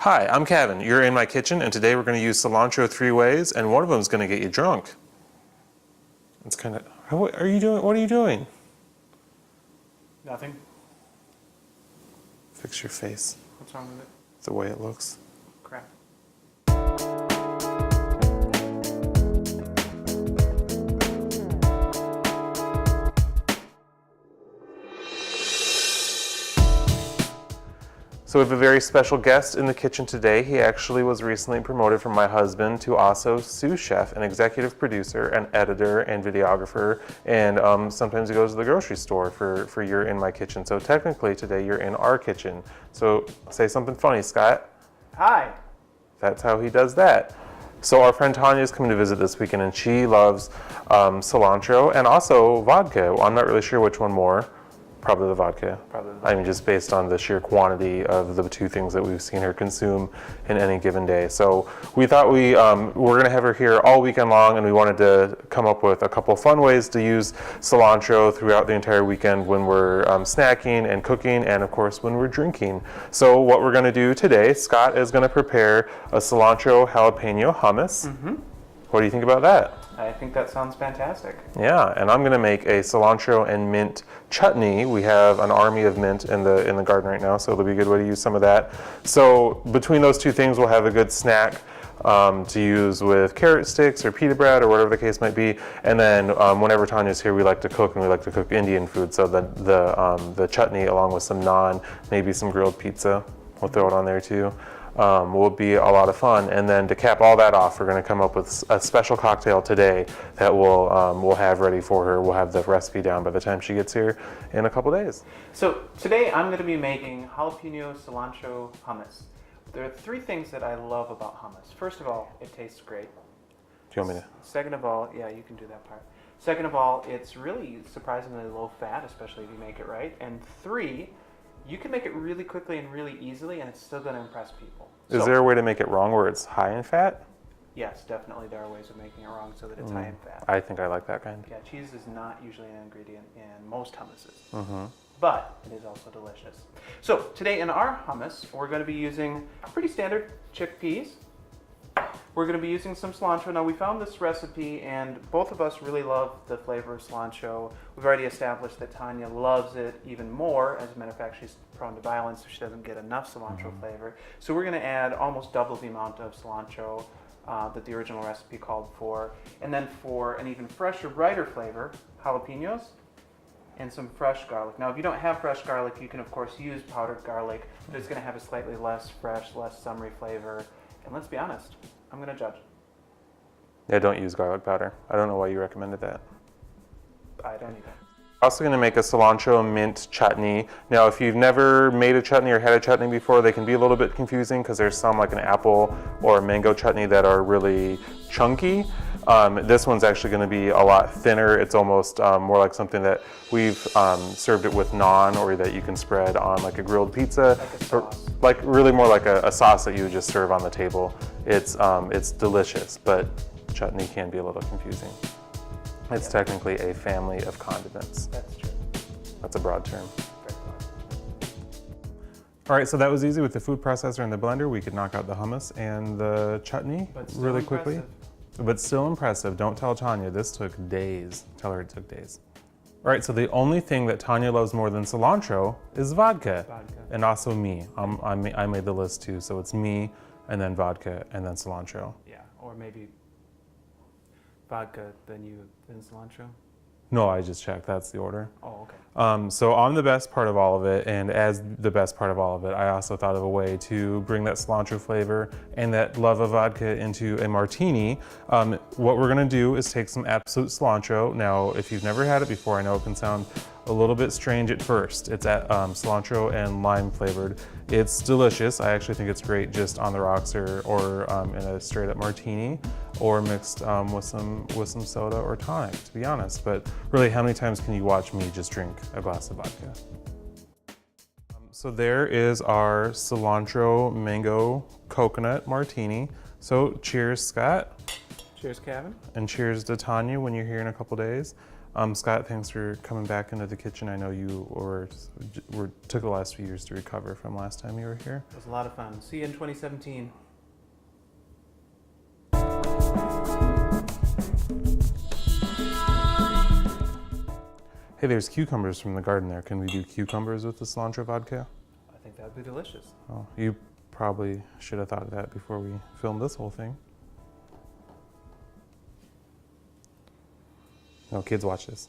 Hi, I'm Kevin. You're in my kitchen, and today we're going to use cilantro 3 ways, and one of them is going to get you drunk. It's kind of. What are you doing? What are you doing? Nothing. Fix your face. What's wrong with it? The way it looks. Crap. So we have a very special guest in the kitchen today. He actually was recently promoted from my husband to also sous chef, an executive producer, an editor, and videographer. And sometimes he goes to the grocery store for You're in my kitchen. So technically today you're in our kitchen. So say something funny, Scott. Hi. That's how he does that. So our friend Tanya is coming to visit this weekend, and she loves cilantro and also vodka. Well, I'm not really sure which one more. Probably the vodka. Probably the I mean, just based on the sheer quantity of the two things that we've seen her consume in any given day. So we thought we were going to have her here all weekend long, and we wanted to come up with a couple fun ways to use cilantro throughout the entire weekend when we're snacking and cooking, and of course when we're drinking. So what we're going to do today, Scott is going to prepare a cilantro jalapeno hummus. What do you think about that? I think that sounds fantastic. Yeah, and I'm gonna make a cilantro and mint chutney. We have an army of mint in the garden right now, so it'll be a good way to use some of that. So between those two things, we'll have a good snack to use with carrot sticks or pita bread or whatever the case might be. And then whenever Tanya's here, we like to cook, and we like to cook Indian food. So the chutney along with some naan, maybe some grilled pizza. We'll throw it on there too. Will be a lot of fun. And then to cap all that off, we're going to come up with a special cocktail today that we'll have ready for her. We'll have the recipe down by the time she gets here in a couple days. So today I'm going to be making jalapeno cilantro hummus. There are three things that I love about hummus. First of all, it tastes great. Do you want me to? Second of all, yeah, you can do that part. Second of all, it's really surprisingly low fat, especially if you make it right. And three, you can make it really quickly and really easily, and it's still going to impress people. Is there a way to make it wrong where it's high in fat? Yes, definitely there are ways of making it wrong so that it's high in fat. I think I like that kind. Yeah, cheese is not usually an ingredient in most hummuses, but it is also delicious. So today in our hummus, we're going to be using pretty standard chickpeas. We're going to be using some cilantro. Now we found this recipe, and both of us really love the flavor of cilantro. We've already established that Tanya loves it even more. As a matter of fact, she's prone to violence if she doesn't get enough cilantro flavor. So we're going to add almost double the amount of cilantro that the original recipe called for. And then for an even fresher, brighter flavor, jalapenos and some fresh garlic. Now if you don't have fresh garlic, you can of course use powdered garlic, but it's going to have a slightly less fresh, less summery flavor. And let's be honest, I'm going to judge. Yeah, don't use garlic powder. I don't know why you recommended that. I don't either. Also going to make a cilantro mint chutney. Now, if you've never made a chutney or had a chutney before, they can be a little bit confusing because there's some like an apple or a mango chutney that are really chunky. This one's actually going to be a lot thinner. It's almost more like something that we've served it with naan, or that you can spread on like a grilled pizza. Like a sauce. Like really more like a sauce that you would just serve on the table. It's delicious, but chutney can be a little confusing. It's technically a family of condiments. That's true. That's a broad term. Very well. All right, so that was easy with the food processor and the blender. We could knock out the hummus and the chutney But still really quickly. impressive. But still impressive. Don't tell Tanya, this took days. Tell her it took days. All right, so the only thing that Tanya loves more than cilantro is vodka. Vodka. And also me. I made the list too, so it's me, and then vodka, and then cilantro. Yeah, or maybe vodka, then cilantro. No, I just checked, that's the order. Oh, okay. So on the best part of all of it, and as the best part of all of it, I also thought of a way to bring that cilantro flavor and that love of vodka into a martini. What we're gonna do is take some Absolute cilantro. Now, if you've never had it before, I know it can sound a little bit strange at first. It's at cilantro and lime flavored. It's delicious. I actually think it's great just on the rocks or in a straight up martini, or mixed with some soda or tonic, to be honest. But really, how many times can you watch me just drink a glass of vodka? So there is our cilantro mango coconut martini. So cheers, Scott. Cheers, Kevin. And cheers to Tanya when you're here in a couple days. Scott, thanks for coming back into the kitchen. I know you took the last few years to recover from last time you were here. It was a lot of fun. See you in 2017. Hey, there's cucumbers from the garden there. Can we do cucumbers with the cilantro vodka? I think that would be delicious. Oh, you probably should have thought of that before we filmed this whole thing. No, kids, watch this.